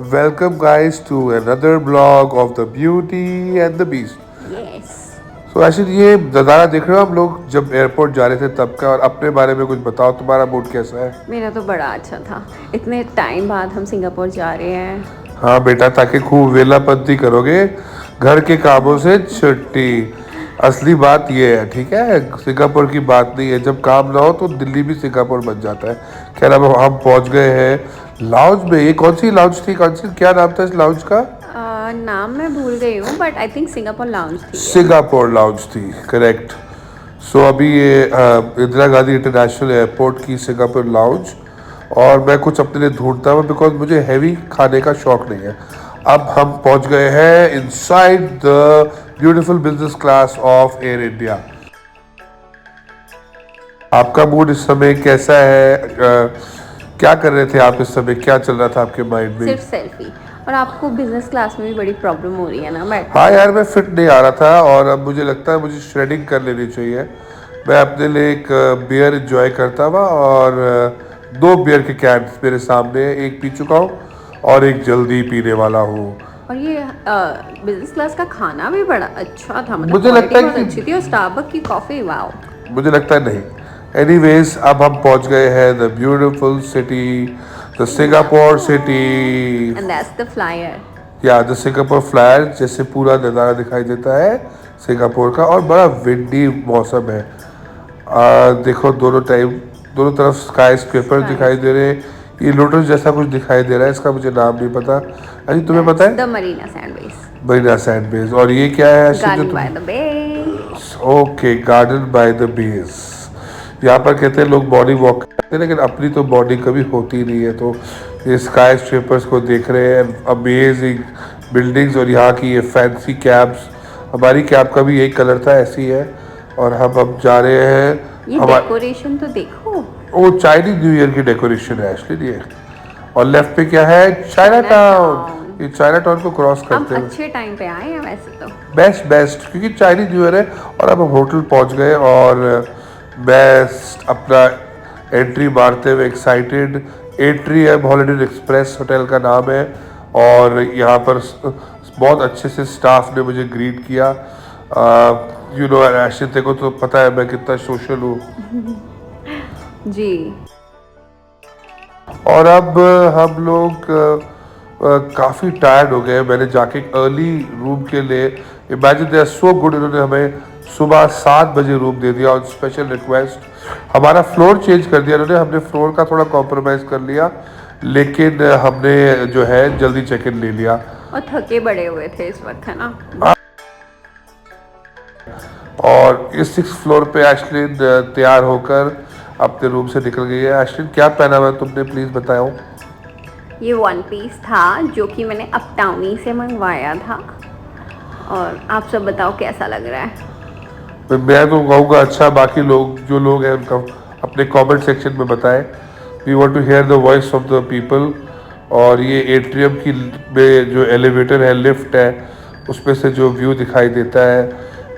Welcome guys to another vlog of the Beauty and the Beast. Yes. So actually ये नज़ारा देख रहे हो हम लोग जब एयरपोर्ट जा रहे थे तब का, और अपने बारे में कुछ बताओ, तुम्हारा मूड कैसा है? मेरा तो बड़ा अच्छा था। इतने टाइम बाद हम सिंगापुर जा रहे हैं। हाँ बेटा, ताकि खूब वेलापंती करोगे, घर के कामों से छुट्टी। असली बात ये है, ठीक है, सिंगापुर की बात नहीं है। जब काम ना हो तो दिल्ली भी सिंगापुर बन जाता है। खैर अब हम पहुंच गए हैं लाउंज में। ये कौन सी लाउंज थी, कौन सी, क्या नाम था इस लाउंज का? नाम मैं भूल गई हूँ but I think Singapore lounge थी ये। सिंगापुर लाउंज थी, करेक्ट। सो अभी ये इंदिरा गांधी इंटरनेशनल एयरपोर्ट की सिंगापुर लाउंज, और मैं कुछ अपने लिए ढूंढता हूँ बिकॉज मुझे हैवी खाने का शौक नहीं है। अब हम पहुंच गए हैं inside the beautiful business class of air India. आपका मूड इस समय कैसा है? क्या कर रहे थे आप इस समय, क्या चल रहा था आपके माइंड में? सिर्फ सेल्फी। और आपको बिजनेस क्लास में भी बड़ी प्रॉब्लम हो रही है ना बैठ। हाँ यार, मैं फिट नहीं आ रहा था और अब मुझे लगता है मुझे श्रेडिंग कर लेनी चाहिए। मैं अपने लिए एक बियर एंजॉय करता हुआ, और दो बियर के कैंस मेरे सामने, एक पी चुका हूँ और एक जल्दी पीने वाला हूँ। और ये बिजनेस क्लास का खाना भी बड़ा अच्छा था, मतलब मुझे लगता है बहुत कि अच्छी थी। और स्टारबक की कॉफी, वाओ। मुझे लगता है नहीं। एनीवेज, अब हम पहुंच गए हैं the beautiful city, the Singapore city. And that's the flyer. या द सिंगापुर फ्लायर, जैसे पूरा नज़ारा दिखाई देता है सिंगापुर का, और बड़ा विंडी मौसम है। देखो दोनों तरफ स्काई स्क्रेपर दिखाई दे रहे हैं। ये लोटस जैसा कुछ दिखाई दे रहा है, इसका मुझे नाम नहीं पता। अजी तुम्हें पता है? The Marina sandwich. Marina sand bays. और ये क्या है? Garden by the bay. Okay, garden by the bays. यहाँ पर कहते हैं लोग मॉर्निंग वॉक करते हैं, लेकिन अपनी तो बॉडी कभी होती नहीं है। तो ये स्काई स्क्रेपर्स को देख रहे हैं, अमेजिंग बिल्डिंग्स, और यहाँ की ये फैंसी कैब्स। हमारी कैब का भी यही कलर था, ऐसी है। और हम अब जा रहे हैं। ये डेकोरेशन तो देखो। वो चाइनीज न्यू ईयर की डेकोरेशन है एक्चुअली ये। और लेफ्ट पे क्या है? China town. ये चाइना टाउन को क्रॉस हम करते हुए अच्छे टाइम पे आए हैं वैसे तो। बेस्ट क्योंकि चाइनीज न्यू ईयर है। और अब हम होटल पहुंच गए, और बेस्ट अपना एंट्री मारते हुए excited. Atrium holiday express hotel का नाम है, और यहाँ पर बहुत अच्छे से स्टाफ ने मुझे ग्रीट किया। यू नो ऐशे को तो पता है मैं कितना सोशल हूँ। जी। और अब हम लोग काफ़ी टायर्ड हो गए। मैंने जाके एक अर्ली रूम के लिए, imagine they are so good, इन्होंने हमें सुबह 7 बजे रूम दे दिया ऑन स्पेशल रिक्वेस्ट। हमारा फ्लोर चेंज कर दिया इन्होंने, हमने फ्लोर का थोड़ा कॉम्प्रोमाइज़ कर लिया, लेकिन हमने जो है जल्दी चेक इन ले लिया। और थके बड़े हुए थे इस वक्त, है ना। और इस 6th फ्लोर पे एशलिन तैयार होकर अपने रूम से निकल गई है। एशलिन, क्या पहना हुआ है तुमने, प्लीज़ बताओ। ये वन पीस था जो कि मैंने अपटाउनी से मंगवाया था। और आप सब बताओ कैसा लग रहा है? मैं तो कहूँगा अच्छा, बाकी लोग जो लोग हैं उनका अपने कमेंट सेक्शन में बताएं। We want to hear the voice of the people. और ये एट्रियम की में जो एलिवेटर है, लिफ्ट है, उसमें से जो व्यू दिखाई देता है,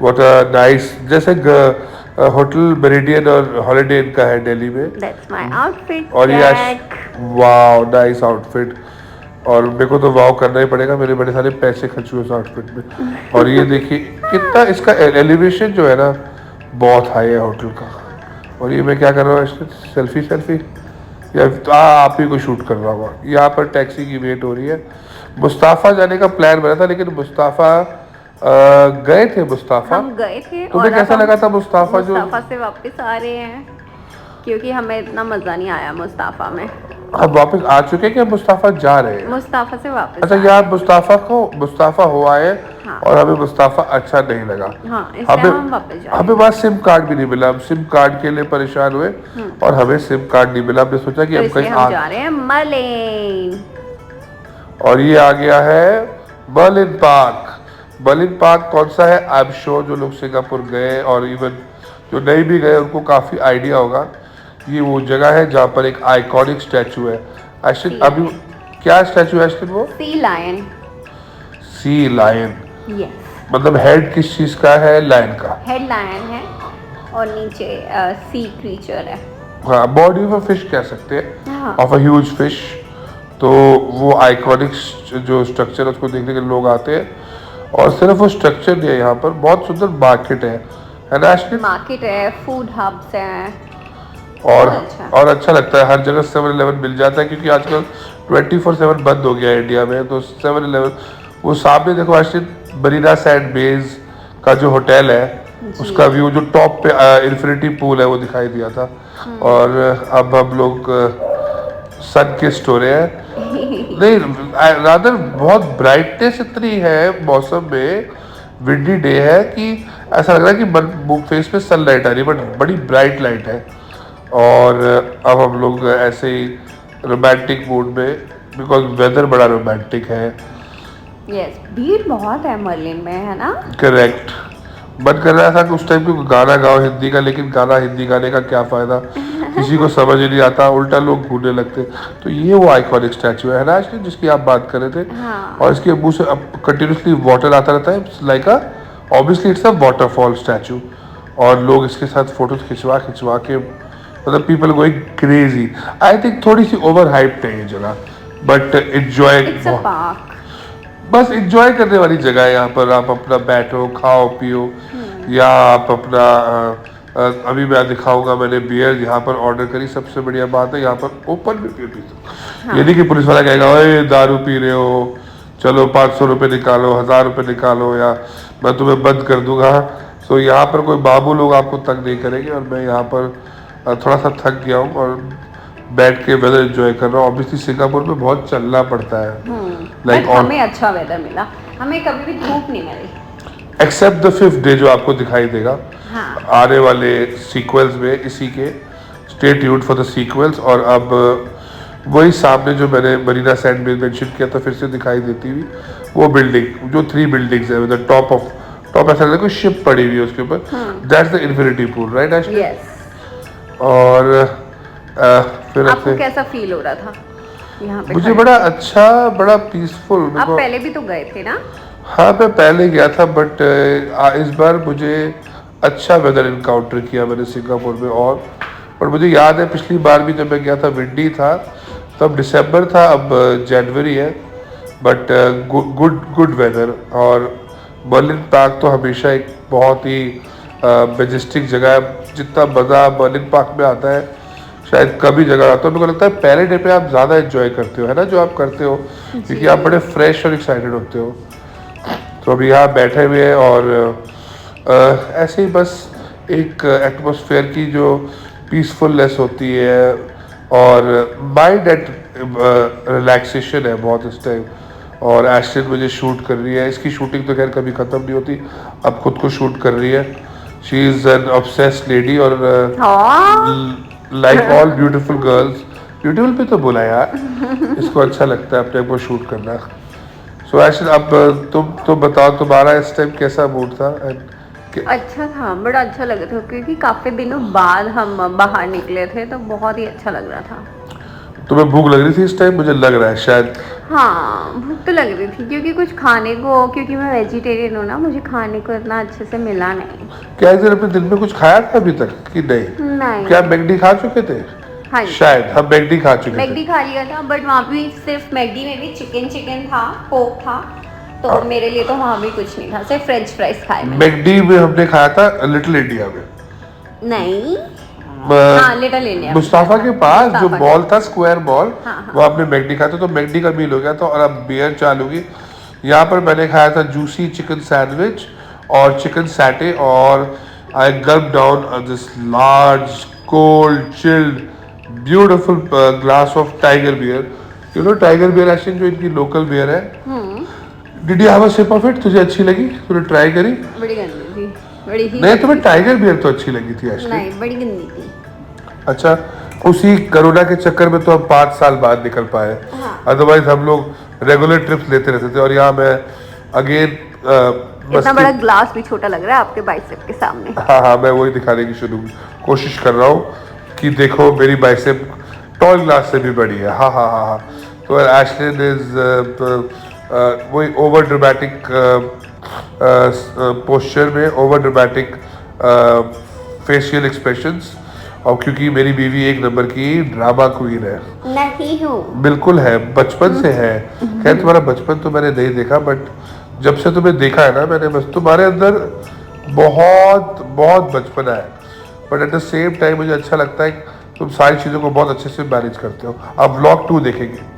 व्हाट अ नाइस। जैसे होटल मेरिडियन और हॉलिडे इन का है दिल्ली में। That's my outfit. और ये वाओ, नाइस आउटफिट। और मेरे को तो वाव करना ही पड़ेगा, मेरे बड़े सारे पैसे खर्च हुए उस आउटफिट में। और ये देखिए कितना इसका एलिवेशन जो है ना, बहुत हाई है होटल का। और ये मैं क्या कर रहा हूँ इसमें, सेल्फी या आप ही को शूट कर रहा हूँ। यहाँ पर टैक्सी की वेट हो रही है। मुस्ताफ़ा जाने का प्लान बना था, लेकिन मुस्ताफ़ा गए थे। मुस्ताफ़ा, हम गए थे। तुम्हें और कैसा लगा था मुस्ताफ़ा से वापस आ रहे हैं, क्योंकि हमें इतना मज़ा नहीं आया मुस्ताफ़ा में। हम वापस आ चुके हैं कि मुस्ताफ़ा जा रहे हैं? मुस्ताफ़ा से वापस। अच्छा, यार मुस्ताफ़ा हुआ है। हाँ। और हमें मुस्ताफ़ा अच्छा नहीं लगा। हाँ, हम वापस जा रहे हैं। हमें वहाँ सिम कार्ड भी नहीं मिला। हम सिम कार्ड के लिए परेशान हुए, और हमें सिम कार्ड नहीं मिला। हमने सोचा कि तो हम जा रहे हैं मर्लिन। और ये आ गया है मर्लिन पार्क। मर्लिन पार्क कौन सा है? आई एम श्योर जो लोग सिंगापुर गए और इवन जो नहीं भी गए उनको काफ़ी आइडिया होगा। ये वो जगह है जहाँ पर एक आइकॉनिक स्टैचू है। एक्चुअली अभी क्या स्टैचू है एक्चुअली? वो sea lion. Sea lion. Yes. मतलब हेड किस चीज का है? लायन का। हेड लायन है, और नीचे सी क्रीचर है। हाँ, बॉडी ऑफ अ फिश कह सकते हैं, हाँ। Of a huge fish. तो वो आइकॉनिक जो स्ट्रक्चर है उसको देखने के लिए लोग आते हैं। और सिर्फ वो स्ट्रक्चर नहीं है, यहाँ पर बहुत सुंदर मार्केट है ना एक्चुअली। मार्केट है, फूड हब्स हैं। और बहुत अच्छा। और अच्छा लगता है, हर जगह 7-Eleven मिल जाता है, क्योंकि आजकल 24/7 बंद हो गया है इंडिया में। तो 7-Eleven, वो सामने देखो एक्चुअली मरीना सैंड बेज का जो होटल है उसका व्यू, जो टॉप पे इन्फिनिटी पूल है वो दिखाई दिया था। और अब हम लोग सन किस्ड हो रहे हैं। नहीं, रादर बहुत ब्राइटनेस इतनी है मौसम में, विंडी डे है कि ऐसा लग रहा है कि फेस पे सनलाइट आ रही है, बट बड़ी ब्राइट लाइट है। और अब हम लोग ऐसे ही रोमांटिक मूड में, बिकॉज वेदर बड़ा रोमांटिक है। यस, भीड़ बहुत है मर्लिन में, है ना। करेक्ट। मन कर रहा था कि उस टाइम को गाना गाओ हिंदी का, लेकिन गाना हिंदी गाने का क्या फायदा, किसी को समझ ही नहीं आता, उल्टा लोग घूरने लगते। तो ये वो आइकॉनिक स्टैचू है ना एक्चुअली, जिसकी आप बात कर रहे थे। हाँ। और इसके मुंह से अब कंटिन्यूसली वाटर आता रहता है, like a, obviously it's a waterfall statue. और लोग इसके साथ फोटो खिंचवा खिंचवा के, मतलब people going crazy. I think थोड़ी सी ओवर हाइप्ड है ये जगह, but enjoy, it's a park. बस एंजॉय करने वाली जगह है। यहाँ पर आप अपना बैठो, खाओ पियो, या आप अपना अभी मैं दिखाऊंगा, मैंने बियर यहाँ पर ऑर्डर करी। सबसे बढ़िया बात है यहाँ पर ओपन में बियर पी सकते। ये नहीं कि पुलिस वाला कहेगा ओए दारू पी रहे हो, चलो 500 रुपये निकालो, 1000 रुपये निकालो, या मैं तुम्हें बंद कर दूंगा। सो यहाँ पर कोई बाबू लोग आपको तंग नहीं करेंगे। और मैं यहाँ पर थोड़ा सा थक गया हूँ और बैठ के वेदर एंजॉय कर रहा हूँ। ऑब्वियसली सिंगापुर में बहुत चलना पड़ता है, बट हमें अच्छा वेदर मिला, हमें कभी भी धूप नहीं मिली, एक्सेप्ट द 5th डे जो आपको दिखाई देगा। हाँ। आने वाले सीक्वल्स में इसी के, stay tuned for the sequels. और अब वही सामने जो मैंने मरीना सैंड में मेंशन किया था, फिर से दिखाई देती हुई वो बिल्डिंग, जो 3 बिल्डिंग्स है विद टॉप ऐसा लगता है कोई शिप पड़ी हुई है उसके ऊपर। That's the infinity pool, right actually. Yes. और फिर आपको ऐसे कैसा फील हो रहा था यहाँ पे मुझे खड़े? बड़ा अच्छा, बड़ा पीसफुल। आप पहले भी तो गए थे ना। हाँ, मैं पहले गया था, बट इस बार मुझे अच्छा वेदर इनकाउंटर किया मैंने सिंगापुर में। और मुझे याद है पिछली बार भी जब मैं गया था विंडी था, तब दिसंबर था, अब जनवरी है, बट गुड वेदर। और बर्लिन पार्क तो हमेशा एक बहुत ही मेजेस्टिक जगह है। जितना मज़ा बर्लिन पार्क में आता है शायद कभी जगह आता है। मेरे को लगता है पहले डे पे आप ज़्यादा एंजॉय करते हो, है ना, जो आप करते हो, क्योंकि आप बड़े फ्रेश और एक्साइटेड होते हो। तो अभी यहाँ बैठे हुए हैं और ऐसे ही बस एक एटमॉस्फेयर की जो पीसफुलनेस होती है और माइंड एट रिलैक्सेशन है बहुत इस टाइम। और एश्लिन मुझे शूट कर रही है, इसकी शूटिंग तो खैर कभी ख़त्म नहीं होती, अब खुद को शूट कर रही है। She is an obsessed lady. और like all beautiful girls, beautiful भी तो बोला यार, इसको अच्छा लगता है अपने आप को शूट करना। सो एक्चुअली अब तुम बताओ, तुम्हारा इस टाइम कैसा मूड था? अच्छा था, बड़ा अच्छा लगा था, क्योंकि काफी दिनों बाद हम बाहर निकले थे, तो बहुत ही अच्छा लग रहा था। तुम्हें भूख लग रही थी इस टाइम, मुझे लग रहा है शायद। हाँ, भूख तो लग रही थी, क्योंकि कुछ खाने को, क्योंकि मैं वेजिटेरियन हूँ ना, मुझे खाने को इतना अच्छे से मिला नहीं। क्या इस दिन अपने दिन में कुछ खाया था अभी तक कि नहीं? नहीं। क्या मैगडी खा चुके थे? हाँ, शायद हम मैगडी खा चुके थे। मैगडी खा लिया था, बट वहाँ भी सिर्फ मैगडी में भी चिकन था, पोक था, तो मेरे लिए तो वहाँ भी कुछ नहीं था, सिर्फ फ्रेंच फ्राइज खाए मैंने। मैगडी में हमने खाया था लिटिल इंडिया में। नहीं, हाँ, लिटिल इंडिया, मुस्ताफा के पास जो मॉल था, स्क्वायर मॉल, हाँ। वो आपने मैगडी खाया था, तो मैगडी का मील हो गया था। और अब बियर चालू होगी। यहाँ पर मैंने खाया था जूसी चिकन सैंडविच और चिकन सैटे, और I gulp down this large cold chilled beautiful glass of Tiger beer. You know Tiger beer actually जो इनकी लोकल बियर है। Did you have a sip of it? तुझे अच्छी लगी? तूने try करी? बड़ी गंदी थी, बड़ी ही। नहीं, तुम्हें टाइगर बियर तो अच्छी लगी थी एक्चुअली। नहीं, बड़ी गंदी थी। अच्छा, उसी कोरोना के चक्कर में तो हम 5 साल बाद निकल पाए, अदरवाइज हम लोग रेगुलर ट्रिप्स लेते रहते थे। और यहाँ मैं अगेन इतना बड़ा ग्लास भी छोटा लग रहा है आपके बाइसेप के सामने। हाँ, मैं वही दिखाने की कोशिश कर रहा हूँ कि देखो मेरी बाइसेप टॉल ग्लास से भी बड़ी है। हाँ। तो एश्लिन इज वही ओवर ड्रामेटिक पोस्चर में, ओवर ड्रामेटिक फेशियल एक्सप्रेशंस। और क्योंकि मेरी बीवी एक नंबर की ड्रामा क्वीन है। नहीं हूँ। बिल्कुल है, बचपन से है। खैर तुम्हारा बचपन तो मैंने नहीं देखा, बट जब से तुम्हें देखा है ना मैंने, बस तुम्हारे अंदर बहुत बहुत बचपना है। But at the same time मुझे अच्छा लगता है कि तुम सारी चीज़ों को बहुत अच्छे से मैनेज करते हो। अब व्लॉग 2 देखेंगे।